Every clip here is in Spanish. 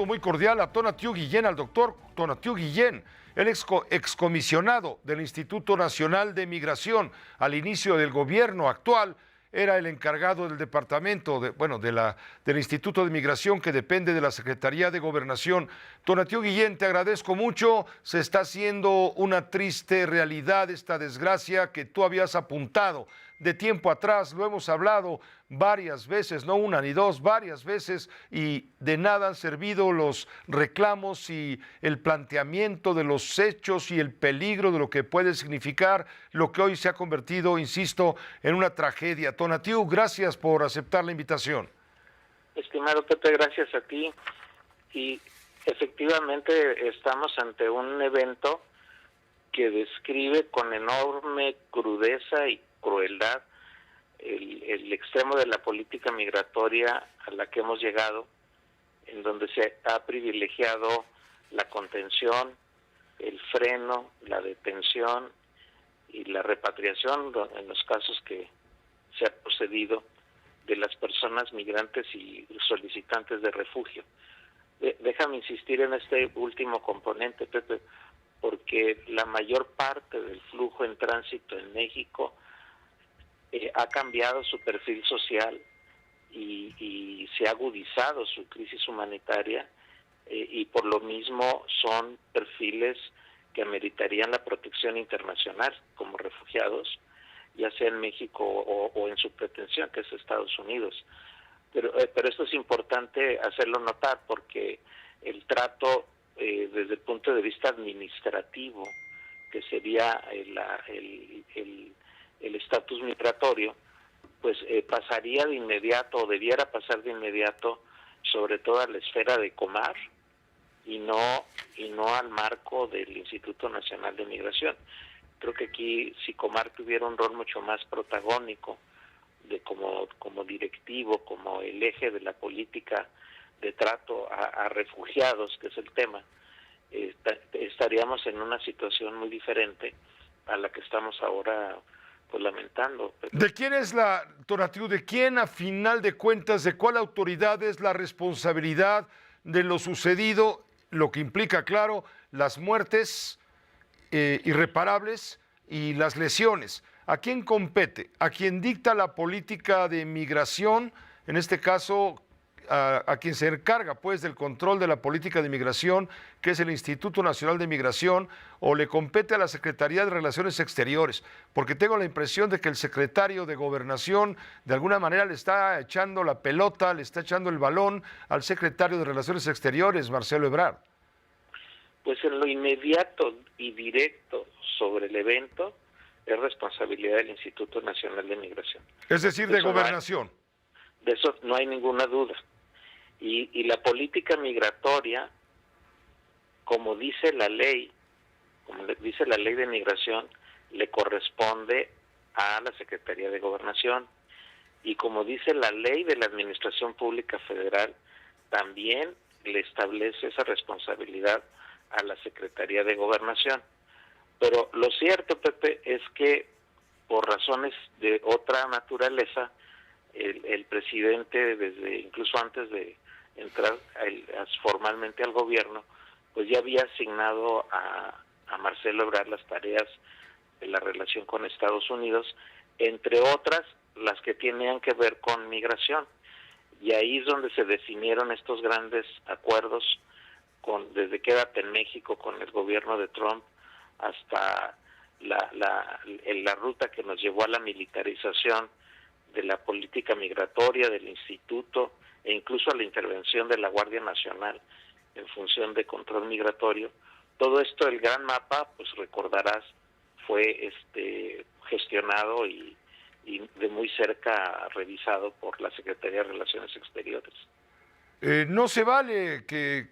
saludo muy cordial a Tonatiuh Guillén, al doctor Tonatiuh Guillén, el excomisionado del Instituto Nacional de Migración. Al inicio del gobierno actual era el encargado del departamento, del Instituto de Migración, que depende de la Secretaría de Gobernación. Tonatiuh Guillén, te agradezco mucho. Se está haciendo una triste realidad esta desgracia que tú habías apuntado de tiempo atrás. Lo hemos hablado varias veces, no una ni dos, varias veces, y de nada han servido los reclamos y el planteamiento de los hechos y el peligro de lo que puede significar lo que hoy se ha convertido, insisto, en una tragedia. Tonatiuh, gracias por aceptar la invitación. Estimado Pepe, gracias a ti. Y efectivamente estamos ante un evento que describe con enorme crudeza y crueldad el extremo de la política migratoria a la que hemos llegado, en donde se ha privilegiado la contención, el freno, la detención y la repatriación, en los casos que se ha procedido, de las personas migrantes y solicitantes de refugio. Déjame insistir en este último componente, Pepe, porque la mayor parte del flujo en tránsito en México ha cambiado su perfil social y se ha agudizado su crisis humanitaria, y por lo mismo son perfiles que ameritarían la protección internacional como refugiados, ya sea en México o en su pretensión, que es Estados Unidos. Pero esto es importante hacerlo notar, porque el trato desde el punto de vista administrativo, que sería el estatus migratorio, pues pasaría de inmediato, o debiera pasar de inmediato, sobre todo a la esfera de Comar, y no al marco del Instituto Nacional de Migración. Creo que aquí, si Comar tuviera un rol mucho más protagónico, como directivo, como el eje de la política de trato a refugiados, que es el tema, estaríamos en una situación muy diferente a la que estamos ahora pues lamentando. ¿De quién es Tonatiuh, de quién a final de cuentas, de cuál autoridad es la responsabilidad de lo sucedido, lo que implica, claro, las muertes irreparables y las lesiones? ¿A quién compete? ¿A quien dicta la política de migración? En este caso, a quien se encarga pues del control de la política de migración, que es el Instituto Nacional de Migración, o le compete a la Secretaría de Relaciones Exteriores, porque tengo la impresión de que el secretario de Gobernación de alguna manera le está echando la pelota, le está echando el balón al secretario de Relaciones Exteriores, Marcelo Ebrard. Pues en lo inmediato y directo sobre el evento es responsabilidad del Instituto Nacional de Migración. Es decir, de Gobernación. De eso no hay ninguna duda. Y la política migratoria, como dice la ley de migración, le corresponde a la Secretaría de Gobernación. Y como dice la ley de la Administración Pública Federal, también le establece esa responsabilidad a la Secretaría de Gobernación. Pero lo cierto, Pepe, es que por razones de otra naturaleza, el presidente, desde incluso antes de entrar formalmente al gobierno, pues ya había asignado a Marcelo Ebrard las tareas de la relación con Estados Unidos, entre otras las que tenían que ver con migración. Y ahí es donde se definieron estos grandes acuerdos, desde Quédate en México con el gobierno de Trump hasta la ruta que nos llevó a la militarización de la política migratoria del instituto, e incluso a la intervención de la Guardia Nacional en función de control migratorio. Todo esto, el gran mapa, pues recordarás, fue gestionado y de muy cerca revisado por la Secretaría de Relaciones Exteriores. No se vale que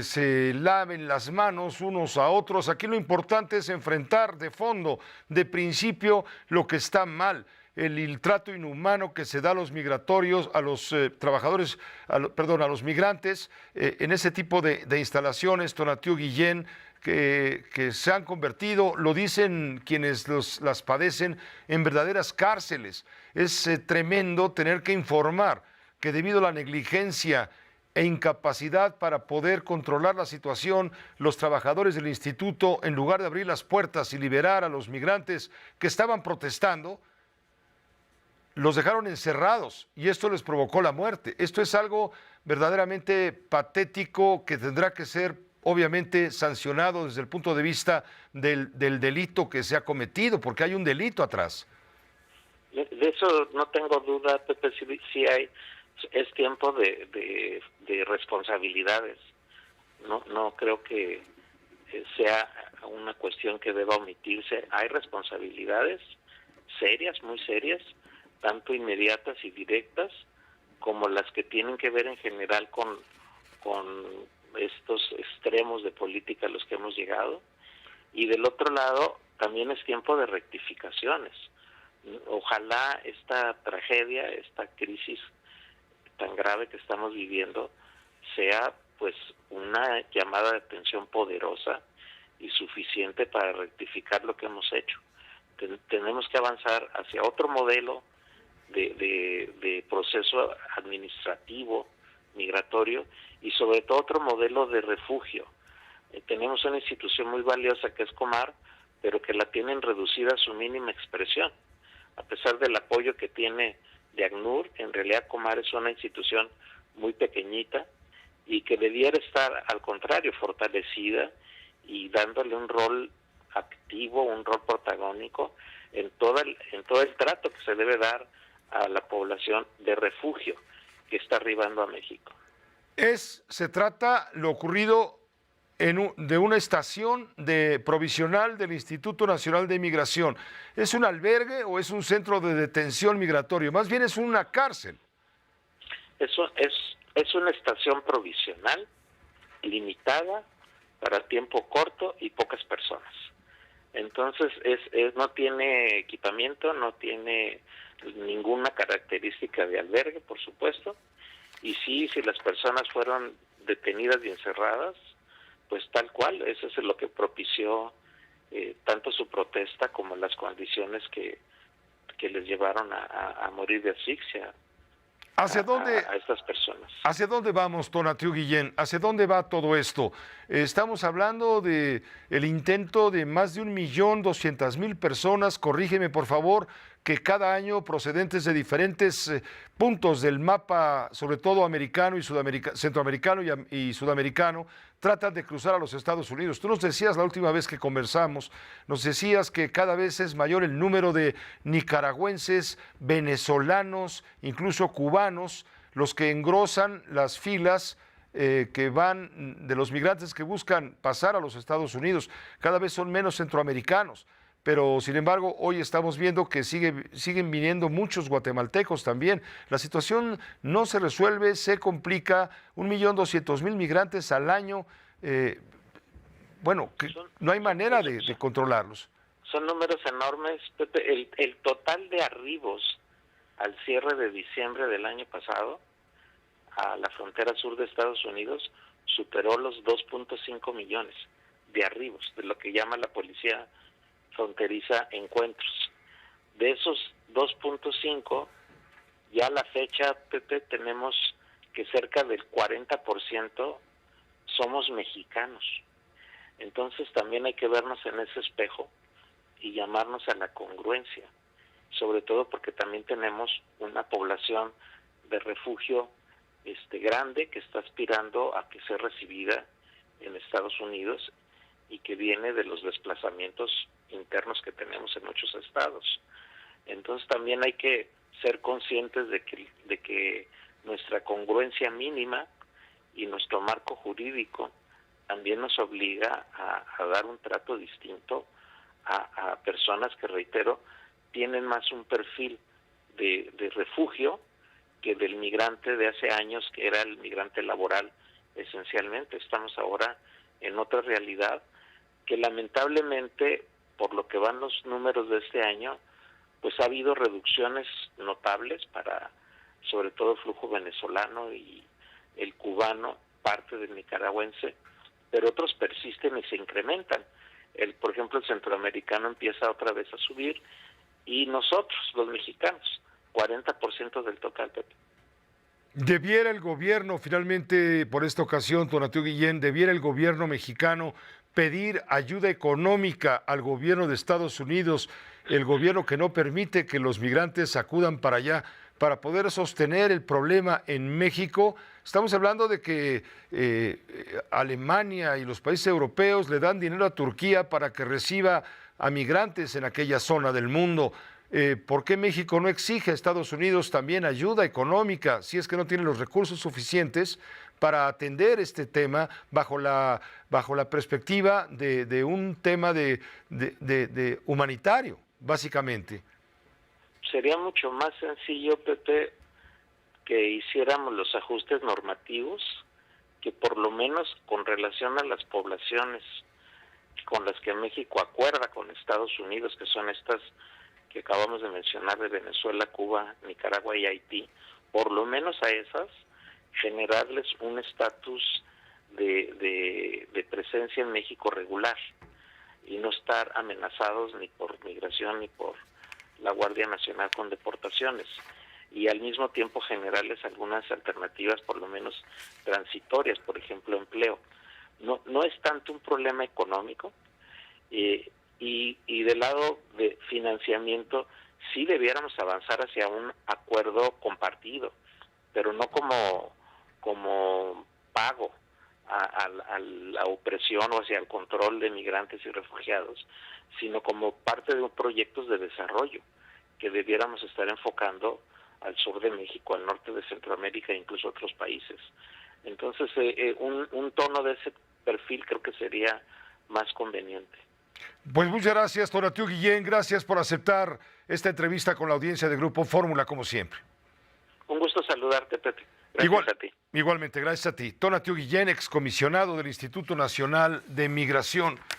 se laven las manos unos a otros. Aquí lo importante es enfrentar de fondo, de principio, lo que está mal. El trato inhumano que se da a los migratorios, a los trabajadores, a los migrantes, en ese tipo de instalaciones, Tonatiuh Guillén, que se han convertido, lo dicen quienes las padecen, en verdaderas cárceles. Es tremendo tener que informar que debido a la negligencia e incapacidad para poder controlar la situación, los trabajadores del instituto, en lugar de abrir las puertas y liberar a los migrantes que estaban protestando, los dejaron encerrados y esto les provocó la muerte. Esto es algo verdaderamente patético que tendrá que ser obviamente sancionado desde el punto de vista del delito que se ha cometido, porque hay un delito atrás. De eso no tengo duda, Pepe, sí hay, es tiempo de responsabilidades. No creo que sea una cuestión que deba omitirse. Hay responsabilidades serias, muy serias, tanto inmediatas y directas, como las que tienen que ver en general con estos extremos de política a los que hemos llegado. Y del otro lado, también es tiempo de rectificaciones. Ojalá esta tragedia, esta crisis tan grave que estamos viviendo, sea pues una llamada de atención poderosa y suficiente para rectificar lo que hemos hecho. Tenemos que avanzar hacia otro modelo de proceso administrativo, migratorio, y sobre todo otro modelo de refugio. Tenemos una institución muy valiosa que es Comar, pero que la tienen reducida a su mínima expresión. A pesar del apoyo que tiene de ACNUR, en realidad Comar es una institución muy pequeñita y que debiera estar, al contrario, fortalecida y dándole un rol activo, un rol protagónico en todo el trato que se debe dar a la población de refugio que está arribando a México. Se trata lo ocurrido de una estación provisional del Instituto Nacional de Migración. ¿Es un albergue o es un centro de detención migratorio? Más bien es una cárcel. Eso es una estación provisional, limitada, para tiempo corto y pocas personas. Entonces no tiene equipamiento, no tiene ninguna característica de albergue, por supuesto, y sí, si las personas fueron detenidas y encerradas, pues tal cual, eso es lo que propició tanto su protesta como las condiciones que les llevaron a morir de asfixia a estas personas. ¿Hacia dónde vamos, Tonatiuh Guillén? ¿Hacia dónde va todo esto? Estamos hablando de el intento de más de 1.200.000 personas, corrígeme por favor, que cada año procedentes de diferentes puntos del mapa, sobre todo americano y centroamericano y sudamericano, tratan de cruzar a los Estados Unidos. Tú nos decías la última vez que conversamos, nos decías que cada vez es mayor el número de nicaragüenses, venezolanos, incluso cubanos, los que engrosan las filas que van de los migrantes que buscan pasar a los Estados Unidos. Cada vez son menos centroamericanos. Pero, sin embargo, hoy estamos viendo que siguen viniendo muchos guatemaltecos también. La situación no se resuelve, se complica. 1.200.000 migrantes al año. No hay manera de controlarlos. Son números enormes, Pepe. El total de arribos al cierre de diciembre del año pasado a la frontera sur de Estados Unidos superó los 2.5 millones de arribos, de lo que llama la policía fronteriza encuentros. De esos 2.5, ya a la fecha, Pepe, tenemos que cerca del 40% somos mexicanos. Entonces también hay que vernos en ese espejo y llamarnos a la congruencia, sobre todo porque también tenemos una población de refugio grande que está aspirando a que sea recibida en Estados Unidos y que viene de los desplazamientos internos que tenemos en muchos estados. Entonces también hay que ser conscientes de que nuestra congruencia mínima y nuestro marco jurídico también nos obliga a dar un trato distinto a personas que, reitero, tienen más un perfil de refugio que del migrante de hace años, que era el migrante laboral esencialmente. Estamos ahora en otra realidad que lamentablemente, por lo que van los números de este año, pues ha habido reducciones notables para, sobre todo, el flujo venezolano y el cubano, parte del nicaragüense, pero otros persisten y se incrementan. Por ejemplo, el centroamericano empieza otra vez a subir y nosotros, los mexicanos, 40% del total, Pepe. Debiera el gobierno, finalmente, por esta ocasión, Tonatiuh Guillén, debiera el gobierno mexicano pedir ayuda económica al gobierno de Estados Unidos, el gobierno que no permite que los migrantes acudan para allá, para poder sostener el problema en México. Estamos hablando de que Alemania y los países europeos le dan dinero a Turquía para que reciba a migrantes en aquella zona del mundo. ¿Por qué México no exige a Estados Unidos también ayuda económica si es que no tiene los recursos suficientes para atender este tema bajo la perspectiva de un tema de humanitario, básicamente? Sería mucho más sencillo, Pepe, que hiciéramos los ajustes normativos que por lo menos con relación a las poblaciones con las que México acuerda con Estados Unidos, que son estas que acabamos de mencionar de Venezuela, Cuba, Nicaragua y Haití, por lo menos a esas, generarles un estatus de presencia en México regular y no estar amenazados ni por migración ni por la Guardia Nacional con deportaciones, y al mismo tiempo generarles algunas alternativas, por lo menos transitorias, por ejemplo, empleo. No es tanto un problema económico, y del lado de financiamiento sí debiéramos avanzar hacia un acuerdo compartido, pero no como pago a la opresión o hacia el control de migrantes y refugiados, sino como parte de proyectos de desarrollo que debiéramos estar enfocando al sur de México, al norte de Centroamérica e incluso otros países. Entonces, un tono de ese perfil creo que sería más conveniente. Pues muchas gracias, Tonatiuh Guillén, gracias por aceptar esta entrevista con la audiencia de Grupo Fórmula, como siempre. Un gusto saludarte, Pepe. Gracias a ti. Igualmente, gracias a ti. Tonatiuh Guillén, excomisionado del Instituto Nacional de Migración.